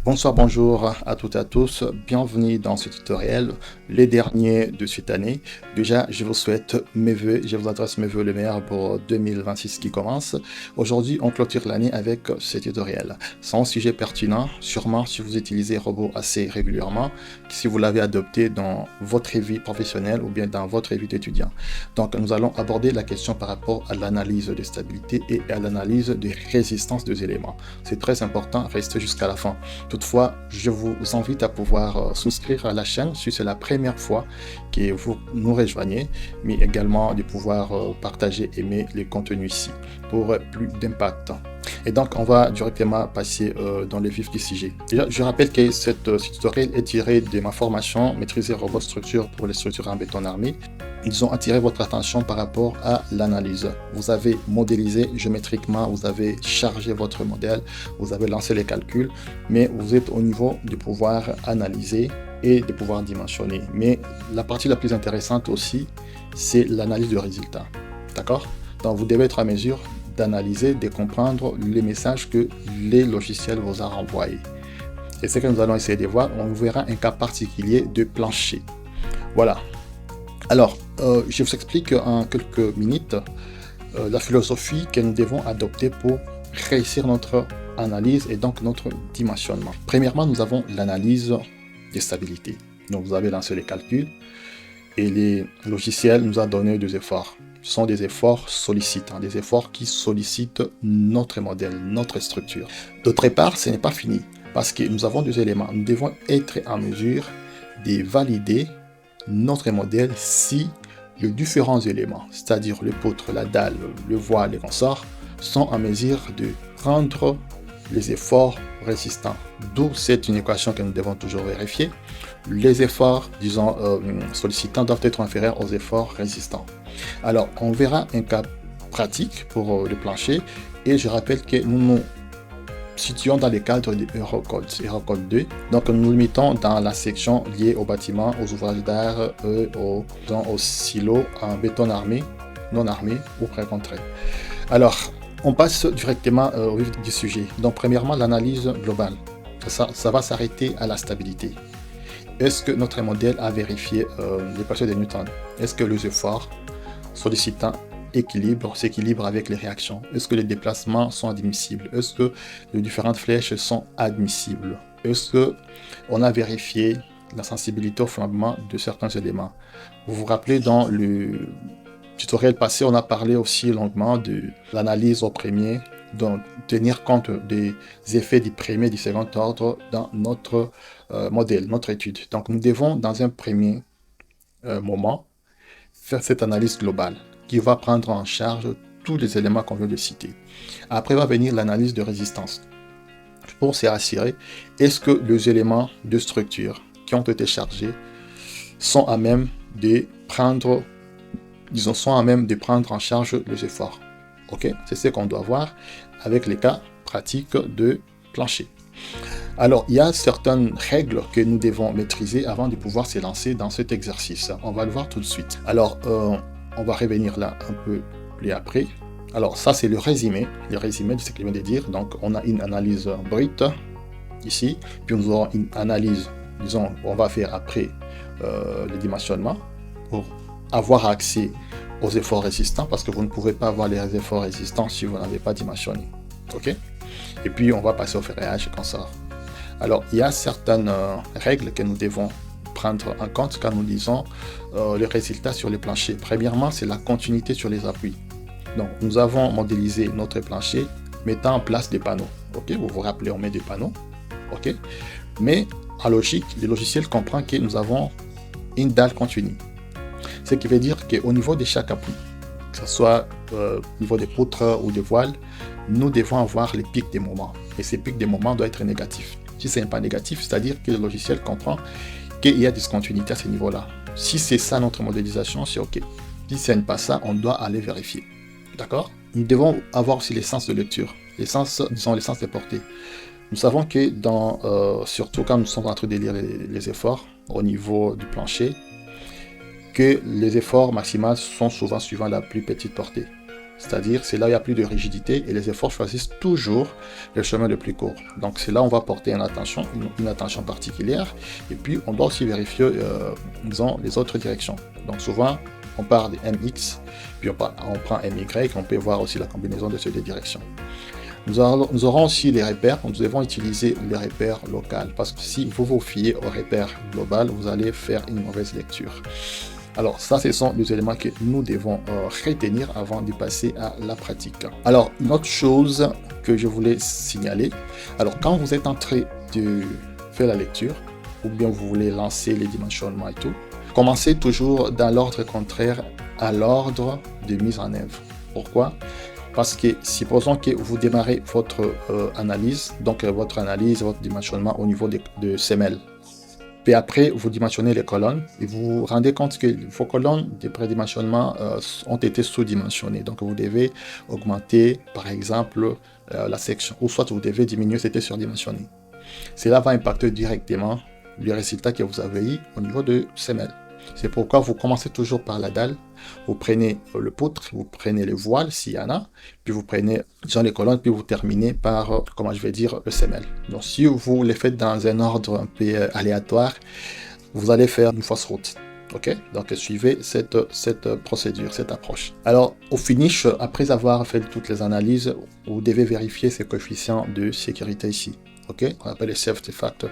Bonsoir, bonjour à toutes et à tous. Bienvenue dans ce tutoriel, les derniers de cette année. Déjà, je vous souhaite mes vœux, je vous adresse mes vœux les meilleurs pour 2026 qui commence. Aujourd'hui, on clôture l'année avec ce tutoriel. C'est un sujet pertinent, sûrement si vous utilisez Robot assez régulièrement, si vous l'avez adopté dans votre vie professionnelle ou bien dans votre vie d'étudiant. Donc, nous allons aborder la question par rapport à l'analyse de stabilité et à l'analyse de résistance des éléments. C'est très important, restez jusqu'à la fin. Toutefois, je vous invite à pouvoir souscrire à la chaîne si c'est la première fois que vous nous rejoignez, mais également de pouvoir partager, aimer les contenus ici pour plus d'impact. Et donc, on va directement passer dans le vif du sujet. Déjà, je rappelle que ce tutoriel est tiré de ma formation Maîtriser Robot Structure pour les structures en béton armé. Ils ont attiré votre attention par rapport à l'analyse. Vous avez modélisé géométriquement, vous avez chargé votre modèle, vous avez lancé les calculs, mais vous êtes au niveau de pouvoir analyser et de pouvoir dimensionner. Mais la partie la plus intéressante aussi, c'est l'analyse du résultat. D'accord? Donc, vous devez être à mesure d'analyser, de comprendre les messages que les logiciels vous ont renvoyés. Et ce que nous allons essayer de voir, on verra un cas particulier de plancher. Voilà. Alors, je vous explique en quelques minutes la philosophie que nous devons adopter pour réussir notre analyse et donc notre dimensionnement. Premièrement, nous avons l'analyse de stabilité. Donc, vous avez lancé les calculs et les logiciels nous ont donné des efforts. Ce sont des efforts sollicitants, des efforts qui sollicitent notre modèle, notre structure. D'autre part, ce n'est pas fini parce que nous avons des éléments. Nous devons être en mesure de valider notre modèle si les différents éléments, c'est-à-dire le poutre, la dalle, le voile et consorts, sont en mesure de prendre les efforts résistants. D'où c'est une équation que nous devons toujours vérifier. Les efforts, disons, sollicitants doivent être inférieurs aux efforts résistants. Alors, on verra un cas pratique pour le plancher et je rappelle que nous nous situons dans le cadre de Eurocode 2. Donc, nous nous mettons dans la section liée aux bâtiments, aux ouvrages d'art, aux silos en béton armé, non armé ou pré-contré. Alors, on passe directement au vif du sujet. Donc, premièrement, l'analyse globale. Ça va s'arrêter à la stabilité. Est-ce que notre modèle a vérifié l'équation de Newton? Est-ce que les efforts sollicitants s'équilibrent avec les réactions? Est-ce que les déplacements sont admissibles? Est-ce que les différentes flèches sont admissibles? Est-ce qu'on a vérifié la sensibilité au flambement de certains éléments? Vous vous rappelez, dans le tutoriel passé, on a parlé aussi longuement de l'analyse au premier, donc tenir compte des effets du premier et du second ordre dans notre modèle, notre étude. Donc nous devons, dans un premier moment, faire cette analyse globale qui va prendre en charge tous les éléments qu'on vient de citer. Après va venir l'analyse de résistance. Pour se rassurer, est-ce que les éléments de structure qui ont été chargés sont à même de prendre, en charge les efforts? Ok, c'est ce qu'on doit voir avec les cas pratiques de plancher. Alors, il y a certaines règles que nous devons maîtriser avant de pouvoir se lancer dans cet exercice. On va le voir tout de suite. Alors, on va revenir là un peu plus après. Alors, ça, c'est le résumé de ce que je viens de dire. Donc, on a une analyse brute ici, puis nous aurons une analyse, disons, on va faire après le dimensionnement pour avoir accès aux efforts résistants, parce que vous ne pouvez pas avoir les efforts résistants si vous n'avez pas dimensionné. Ok? Et puis, on va passer au ferrage et consorts. Alors, il y a certaines règles que nous devons prendre en compte quand nous lisons les résultats sur les planchers. Premièrement, c'est la continuité sur les appuis. Donc, nous avons modélisé notre plancher mettant en place des panneaux. Ok, vous vous rappelez, on met des panneaux. Ok, mais en logique, le logiciel comprend que nous avons une dalle continue. Ce qui veut dire qu'au niveau de chaque appui, que ce soit au niveau des poutres ou des voiles, nous devons avoir les pics des moments. Et ces pics des moments doivent être négatifs. Si ce n'est pas négatif, c'est-à-dire que le logiciel comprend qu'il y a discontinuité à ce niveau-là. Si c'est ça notre modélisation, c'est OK. Si ce n'est pas ça, on doit aller vérifier. D'accord? Nous devons avoir aussi les sens de lecture, les sens de portée. Nous savons que surtout quand nous sommes en train de lire les efforts au niveau du plancher, que les efforts maximaux sont souvent suivant la plus petite portée. C'est-à-dire, c'est là où il n'y a plus de rigidité et les efforts choisissent toujours le chemin le plus court. Donc, c'est là où on va porter une attention particulière. Et puis, on doit aussi vérifier, disons, les autres directions. Donc, souvent, on part de MX, puis on prend MY, on peut voir aussi la combinaison de ces deux directions. Nous aurons aussi les repères. Nous devons utiliser les repères locaux parce que si vous vous fiez aux repères global, vous allez faire une mauvaise lecture. Alors ça, ce sont les éléments que nous devons retenir avant de passer à la pratique. Alors, une autre chose que je voulais signaler, alors quand vous êtes en train de faire la lecture, ou bien vous voulez lancer les dimensionnements et tout, commencez toujours dans l'ordre contraire à l'ordre de mise en œuvre. Pourquoi ? Parce que supposons que vous démarrez votre analyse, donc votre dimensionnement au niveau de semelles. Puis après, vous dimensionnez les colonnes et vous vous rendez compte que vos colonnes de prédimensionnement ont été sous-dimensionnées. Donc, vous devez augmenter, par exemple, la section. Ou soit vous devez diminuer, c'était surdimensionné. Cela va impacter directement le résultat que vous avez eu au niveau de semelles. C'est pourquoi vous commencez toujours par la dalle. Vous prenez le poutre, vous prenez le voile s'il y en a, puis vous prenez les colonnes, puis vous terminez par, comment je vais dire, le semelle. Donc si vous les faites dans un ordre un peu aléatoire, vous allez faire une fausse route. Ok, donc suivez cette procédure, cette approche. Alors au finish, après avoir fait toutes les analyses, vous devez vérifier ces coefficients de sécurité ici. Ok, on appelle les safety factors.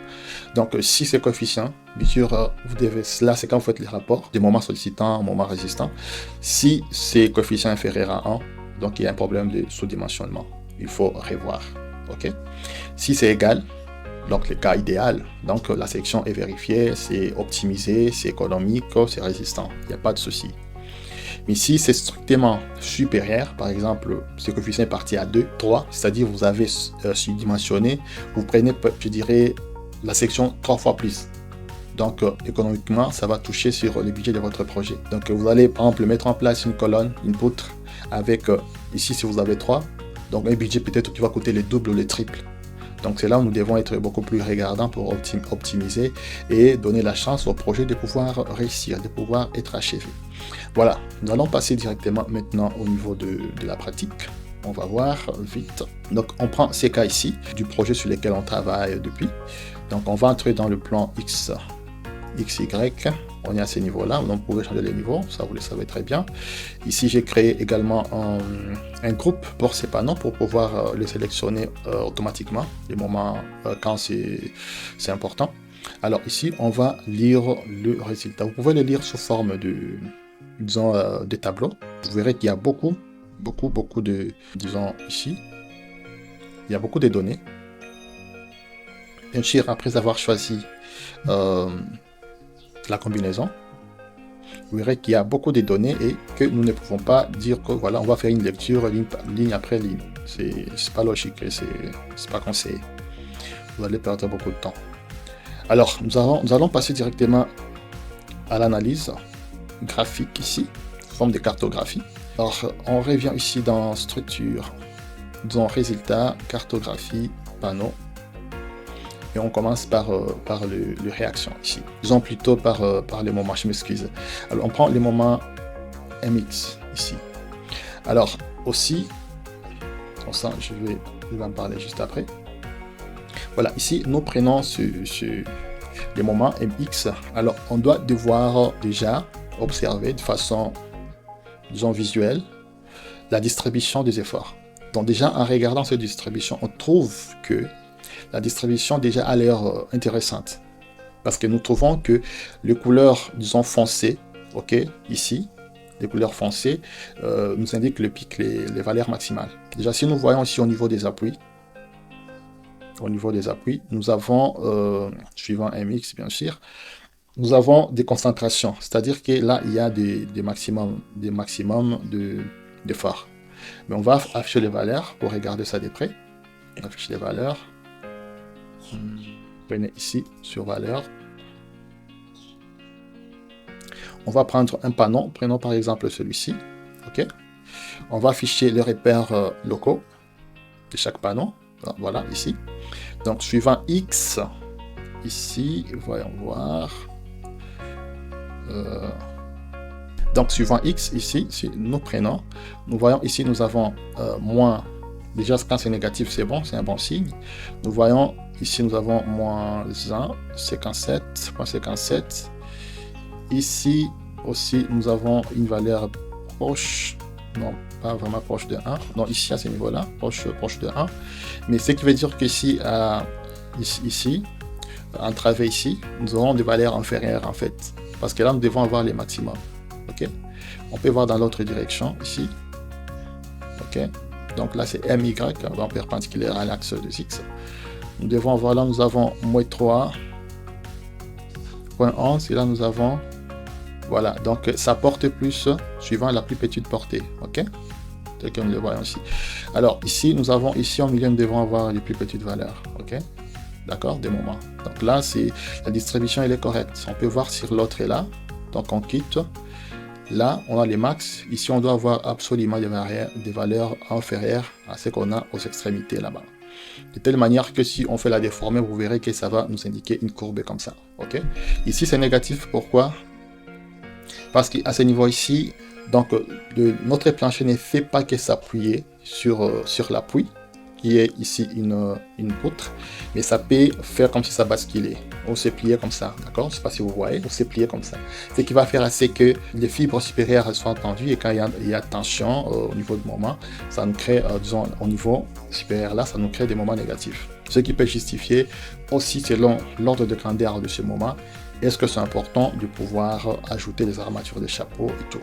Donc, si ces coefficients, bien sûr, vous devez, là, c'est quand vous faites les rapports, des moments sollicitants, moments résistants. Si ces coefficients inférieurs à 1, donc il y a un problème de sous-dimensionnement. Il faut revoir. Ok. Si c'est égal, donc le cas idéal, donc la section est vérifiée, c'est optimisé, c'est économique, c'est résistant. Il n'y a pas de souci. Mais si c'est strictement supérieur, par exemple, ce coefficient est parti à 2, 3, c'est-à-dire vous avez sous-dimensionné, vous prenez, je dirais, la section 3 fois plus. Donc, économiquement, ça va toucher sur le budget de votre projet. Donc, vous allez, par exemple, mettre en place une colonne, une poutre, avec, ici, si vous avez 3, donc un budget peut-être qui va coûter le double ou le triple. Donc, c'est là où nous devons être beaucoup plus regardants pour optimiser et donner la chance au projet de pouvoir réussir, de pouvoir être achevé. Voilà, nous allons passer directement maintenant au niveau de la pratique. On va voir vite. Donc, on prend ces cas ici, du projet sur lequel on travaille depuis. Donc, on va entrer dans le plan X, XY. On est à ces niveaux-là, donc vous pouvez changer les niveaux, ça vous le savez très bien. Ici, j'ai créé également un groupe pour ces panneaux pour pouvoir les sélectionner automatiquement, les moments quand c'est important. Alors ici, on va lire le résultat. Vous pouvez le lire sous forme de, disons, de tableaux. Vous verrez qu'il y a beaucoup de, disons ici, il y a beaucoup de données. Bien sûr, après avoir choisi la combinaison, vous verrez qu'il y a beaucoup de données et que nous ne pouvons pas dire que voilà, on va faire une lecture ligne après ligne. C'est pas logique et c'est pas conseillé. Vous allez perdre beaucoup de temps. Alors, nous allons passer directement à l'analyse graphique ici, forme de cartographie. Alors, on revient ici dans structure, dans résultat, cartographie, panneau. Et on commence par le réaction ici. Disons plutôt par les moments, je m'excuse. Alors, on prend les moments MX ici. Alors, aussi, ça, je vais en parler juste après. Voilà, ici, nous prenons les moments MX. Alors, on doit devoir déjà observer de façon, disons, visuelle, la distribution des efforts. Donc, déjà, en regardant cette distribution, on trouve que la distribution déjà a l'air intéressante. Parce que nous trouvons que les couleurs, disons, foncées, ok, ici, les couleurs foncées, nous indiquent le pic, les valeurs maximales. Déjà, si nous voyons ici au niveau des appuis, nous avons, suivant MX bien sûr, nous avons des concentrations. C'est-à-dire que là, il y a des maximums d'efforts. Mais on va afficher les valeurs pour regarder ça de près. On affiche les valeurs. Prenez ici sur valeur. On va prendre un panneau. Prenons par exemple celui-ci. Ok. On va afficher les repères locaux de chaque panneau. Voilà, ici. Donc, suivant X, ici, voyons voir. Donc, suivant X, ici, si nous prenons, nous voyons ici, nous avons moins. Déjà, quand c'est négatif, c'est bon, c'est un bon signe. Nous voyons ici, nous avons moins 1, 57,57. Ici aussi, nous avons une valeur proche, non, pas vraiment proche de 1. Non, ici, à ce niveau-là, proche de 1. Mais ce qui veut dire qu'ici, ici, entravé ici, nous aurons des valeurs inférieures, en fait. Parce que là, nous devons avoir les maximums. OK? On peut voir dans l'autre direction, ici. OK? Donc là, c'est MY, donc perpendiculaire à l'axe de X. Nous devons avoir là, nous avons moins 3,11 et là, nous avons, voilà, donc ça porte plus suivant la plus petite portée, ok? Tel que nous le voyons ici. Alors ici, nous avons, ici en milieu, nous devons avoir les plus petites valeurs, ok? D'accord, des moments. Donc là, c'est la distribution, elle est correcte. On peut voir si l'autre est là, donc on quitte. Là, on a les max. Ici, on doit avoir absolument des valeurs inférieures à ce qu'on a aux extrémités là-bas. De telle manière que si on fait la déformer, vous verrez que ça va nous indiquer une courbe comme ça. Ok. Ici, c'est négatif. Pourquoi? Parce qu'à ce niveau ici, donc, notre plancher ne fait pas que s'appuyer sur l'appui, qui est ici une poutre, mais ça peut faire comme si ça basculait. On s'est plié comme ça, d'accord? Je ne sais pas si vous voyez, on s'est plié comme ça. Ce qui va faire c'est que les fibres supérieures soient tendues et quand il y a tension au niveau du moment, ça nous crée, disons, au niveau supérieur là, ça nous crée des moments négatifs. Ce qui peut justifier aussi, selon l'ordre de grandeur de ce moment, est-ce que c'est important de pouvoir ajouter des armatures de chapeau et tout.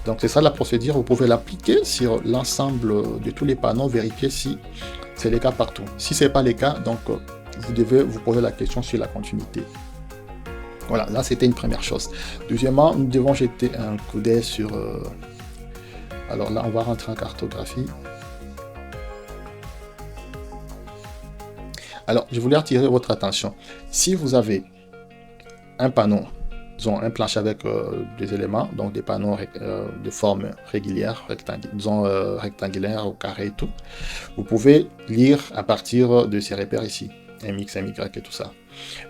Donc c'est ça la procédure, vous pouvez l'appliquer sur l'ensemble de tous les panneaux, vérifier si c'est le cas partout. Si ce n'est pas le cas, donc vous devez vous poser la question sur la continuité. Voilà, là c'était une première chose. Deuxièmement, nous devons jeter un coup d'œil sur... Alors là, on va rentrer en cartographie. Alors, je voulais attirer votre attention. Si vous avez un panneau, disons un plancher avec des éléments, donc des panneaux de forme régulière, rectangulaire ou carré et tout, vous pouvez lire à partir de ces repères ici, MX, MY et tout ça.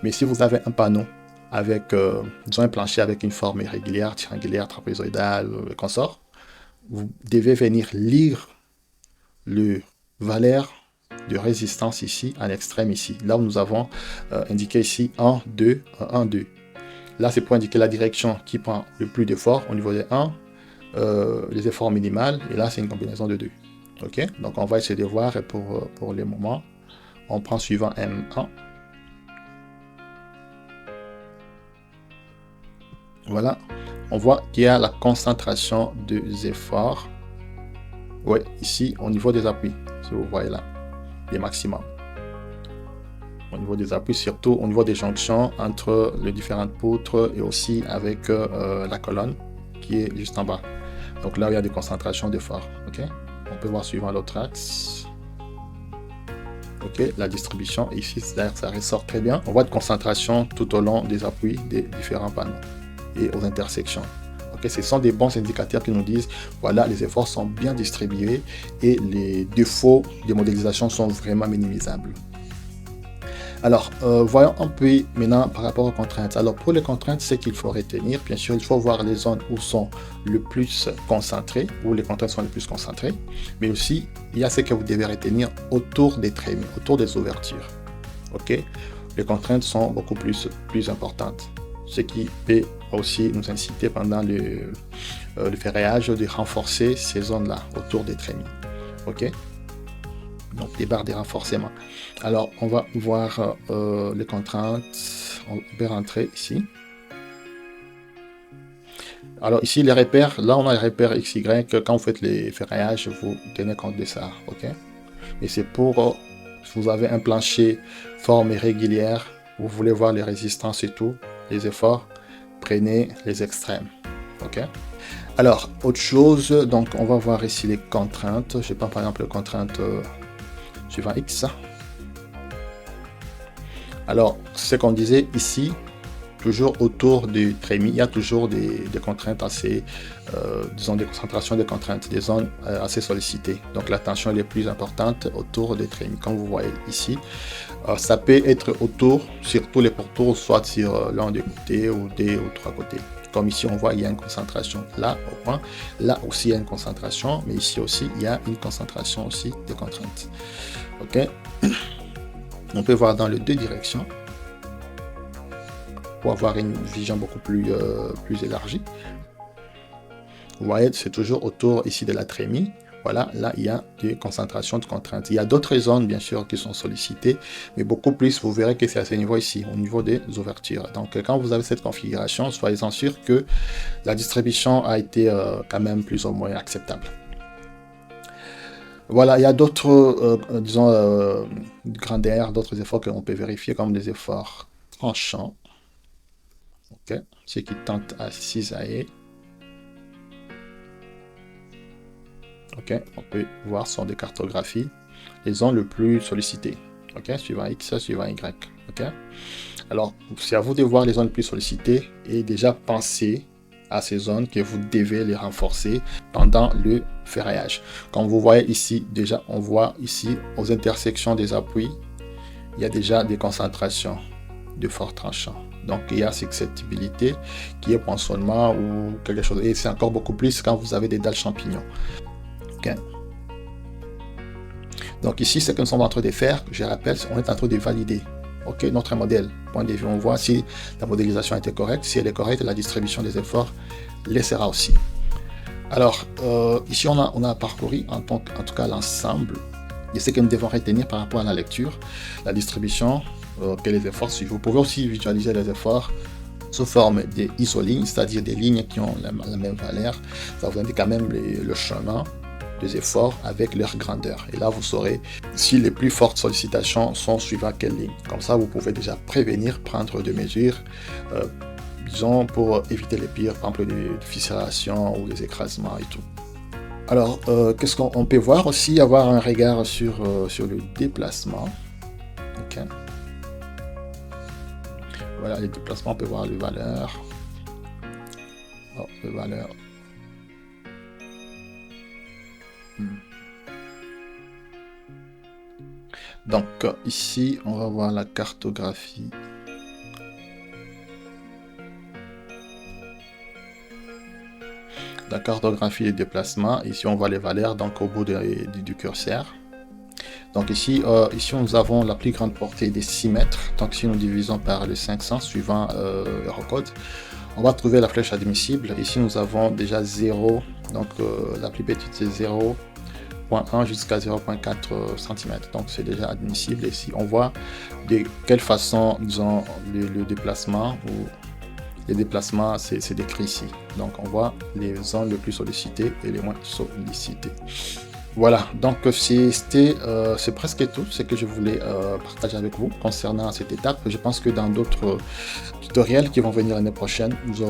Mais si vous avez un panneau avec, disons un plancher avec une forme irrégulière, triangulaire, trapézoïdale, consort, vous devez venir lire le valeur de résistance ici, en extrême ici. Là où nous avons indiqué ici 1, 2, 1, 2. Là, c'est pour indiquer la direction qui prend le plus d'efforts au niveau des 1, les efforts minimales, et là, c'est une combinaison de 2. Ok, donc on va essayer de voir pour les moments. On prend suivant M1. Voilà, on voit qu'il y a la concentration des efforts. Oui, ici, au niveau des appuis, si vous voyez là, les maximums. Au niveau des appuis, surtout au niveau des jonctions entre les différentes poutres et aussi avec la colonne qui est juste en bas. Donc là, il y a des concentrations d'efforts. Ok, on peut voir suivant l'autre axe. Ok, la distribution ici, d'ailleurs, ça ressort très bien. On voit de concentration tout au long des appuis des différents panneaux et aux intersections. Ok, ce sont des bons indicateurs qui nous disent voilà, les efforts sont bien distribués et les défauts de modélisation sont vraiment minimisables. Alors, voyons un peu maintenant par rapport aux contraintes. Alors, pour les contraintes, c'est qu'il faut retenir. Bien sûr, il faut voir les zones où sont le plus concentrées, où les contraintes sont les plus concentrées. Mais aussi, il y a ce que vous devez retenir autour des trémies, autour des ouvertures. Ok, les contraintes sont beaucoup plus importantes. Ce qui peut aussi nous inciter pendant le ferraillage de renforcer ces zones-là autour des trémies. Ok, donc des barres de renforcement. Alors, on va voir les contraintes. On peut rentrer ici. Alors ici, les repères, là on a les repères XY. Quand vous faites les ferraillages, vous tenez compte de ça. Ok. Et c'est pour, si vous avez un plancher forme irrégulière, vous voulez voir les résistances et tout, les efforts, prenez les extrêmes. Ok. Alors, autre chose, donc on va voir ici les contraintes. Je prends par exemple les contraintes suivant X. Alors, ce qu'on disait ici, toujours autour du trémies, il y a toujours des contraintes assez, disons des concentrations de contraintes, des zones assez sollicitées. Donc la tension elle est plus importante autour des trémies. Comme vous voyez ici, ça peut être autour, sur tous les pourtours, soit sur l'un des côtés ou deux ou trois côtés. Comme ici, on voit, il y a une concentration là, au point. Là aussi, il y a une concentration, mais ici aussi, il y a une concentration aussi de contraintes. OK? On peut voir dans les deux directions pour avoir une vision beaucoup plus élargie. Vous voyez, c'est toujours autour ici de la trémie. Voilà, là, il y a des concentrations de contraintes. Il y a d'autres zones, bien sûr, qui sont sollicitées, mais beaucoup plus, vous verrez que c'est à ce niveau ici, au niveau des ouvertures. Donc, quand vous avez cette configuration, soyez-en sûr que la distribution a été quand même plus ou moins acceptable. Voilà, il y a d'autres, disons, grandeurs, d'autres efforts que l'on peut vérifier, comme des efforts tranchants. OK, ceux qui tentent à cisailler. OK, on peut voir sur des cartographies les zones les plus sollicitées. OK, suivant X, suivant Y. OK, alors c'est à vous de voir les zones les plus sollicitées et déjà penser à ces zones que vous devez les renforcer pendant le ferraillage. Comme vous voyez ici, déjà on voit ici aux intersections des appuis, il y a déjà des concentrations de forts tranchants. Donc il y a susceptibilité qui est poinçonnement ou quelque chose. Et c'est encore beaucoup plus quand vous avez des dalles champignons. Okay. Donc ici, ce que nous sommes en train de faire, je rappelle, on est en train de valider notre modèle. Point de vue, on voit si la modélisation était correcte. Si elle est correcte, la distribution des efforts le sera aussi. Alors, ici, on a parcouru en tout cas l'ensemble de ce que nous devons retenir par rapport à la lecture, la distribution, que les efforts suivent. Vous pouvez aussi visualiser les efforts sous forme des isolignes, c'est-à-dire des lignes qui ont la même valeur. Ça vous indique quand même le chemin des efforts avec leur grandeur. Et là, vous saurez si les plus fortes sollicitations sont suivant quelle ligne. Comme ça, vous pouvez déjà prévenir, prendre des mesures, disons, pour éviter les pires, par exemple, les fissuration ou les écrasements et tout. Alors, qu'est-ce qu'on peut voir aussi, avoir un regard sur le déplacement. OK. Voilà, les déplacements, on peut voir les valeurs. Oh, les valeurs. Donc ici, on va voir la cartographie. La cartographie des déplacements. Ici, on voit les valeurs donc au bout du curseur. Donc ici, nous avons la plus grande portée des 6 mètres. Donc si nous divisons par le 500 suivant Eurocode, on va trouver la flèche admissible. Ici, nous avons déjà 0. Donc la plus petite, c'est 0,1 jusqu'à 0,4 cm. Donc c'est déjà admissible. Et ici, on voit de quelle façon, disons, le déplacement ou les déplacements, c'est décrit ici. Donc on voit les zones les plus sollicitées et les moins sollicitées. Voilà, donc c'est presque tout ce que je voulais partager avec vous concernant cette étape. Je pense que dans d'autres tutoriels qui vont venir l'année prochaine, nous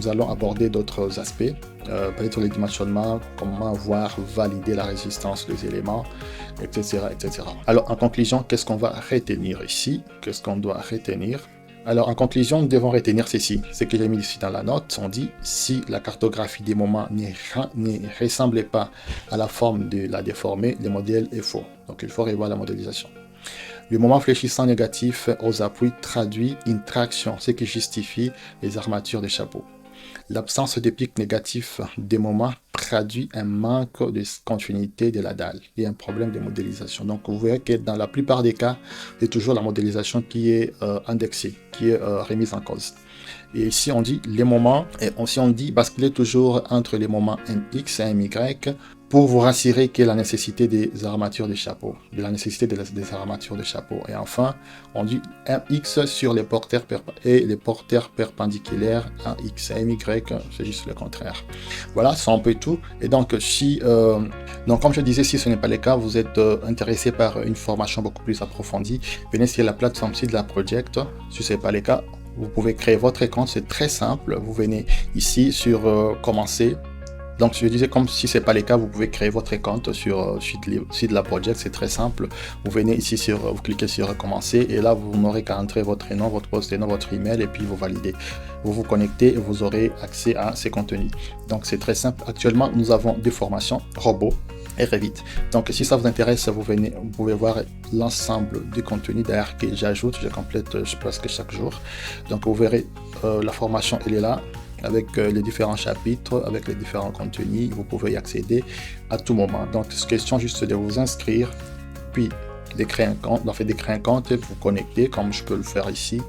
allons aborder d'autres aspects, peut-être les dimensionnements, comment voir valider la résistance des éléments, etc., etc. Alors en conclusion, qu'est-ce qu'on va retenir ici? Qu'est-ce qu'on doit retenir? Alors, en conclusion, nous devons retenir ceci. Ce que j'ai mis ici dans la note, on dit si la cartographie des moments ne ressemblait pas à la forme de la déformée, le modèle est faux. Donc, il faut revoir la modélisation. Le moment fléchissant négatif aux appuis traduit une traction, ce qui justifie les armatures de chapeau. L'absence de pic négatif des moments traduit un manque de continuité de la dalle et un problème de modélisation. Donc vous verrez que dans la plupart des cas, c'est toujours la modélisation qui est indexée, qui est remise en cause. Et ici on dit les moments, et aussi on dit basculer toujours entre les moments MX et MY pour vous rassurer qu'il y a la nécessité des armatures de chapeau, de la nécessité des armatures de chapeau. Et enfin, on dit MX sur les porteurs et les porteurs perpendiculaires à X et MY, c'est juste le contraire. Voilà, c'est un peu tout. Et donc, donc comme je disais, si ce n'est pas le cas, vous êtes intéressé par une formation beaucoup plus approfondie, venez sur la plateforme site de la Project. Si ce n'est pas le cas, vous pouvez créer votre compte, c'est très simple. Vous venez ici sur commencer. Donc, je disais, comme si ce n'est pas le cas, vous pouvez créer votre compte sur site de la Project, c'est très simple. Vous venez ici vous cliquez sur recommencer et là, vous n'aurez qu'à entrer votre nom, votre poste et nom, votre email et puis vous validez. Vous vous connectez et vous aurez accès à ces contenus. Donc, c'est très simple. Actuellement, nous avons deux formations, Robot et Revit. Donc, si ça vous intéresse, vous pouvez voir l'ensemble du contenu d'ailleurs que j'ajoute, je complète presque chaque jour. Donc, vous verrez, la formation, elle est là. avec les différents chapitres, avec les différents contenus. Vous pouvez y accéder à tout moment. Donc, c'est question juste de vous inscrire, puis de créer un compte, créer un compte et de vous connecter comme je peux le faire ici.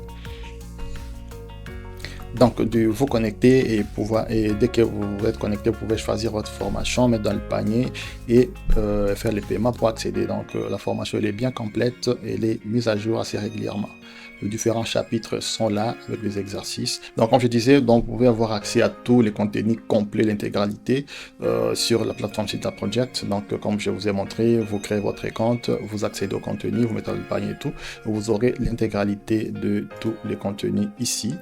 Donc, de vous connecter et dès que vous êtes connecté, vous pouvez choisir votre formation, mettre dans le panier et faire les paiements pour accéder. Donc, la formation elle est bien complète et elle est mise à jour assez régulièrement. Les différents chapitres sont là avec les exercices. Donc, comme je disais, donc, vous pouvez avoir accès à tous les contenus complets, l'intégralité sur la plateforme Sita Project. Donc, comme je vous ai montré, vous créez votre compte, vous accédez au contenu, vous mettez dans le panier et tout. Vous aurez l'intégralité de tous les contenus ici,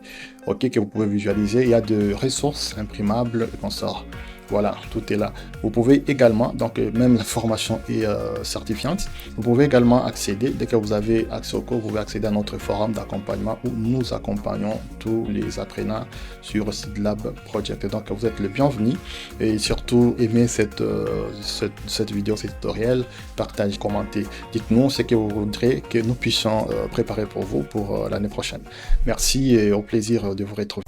ok, que vous pouvez visualiser. Il y a de ressources imprimables qu'on sort. Voilà, tout est là. Vous pouvez également, donc même la formation est certifiante, vous pouvez également accéder, dès que vous avez accès au cours, vous pouvez accéder à notre forum d'accompagnement où nous accompagnons tous les apprenants sur Seedlab Project. Et donc vous êtes le bienvenu et surtout aimez cette vidéo, ce tutoriel, partagez, commentez. Dites-nous ce que vous voudrez que nous puissions préparer pour vous pour l'année prochaine. Merci et au plaisir de vous retrouver.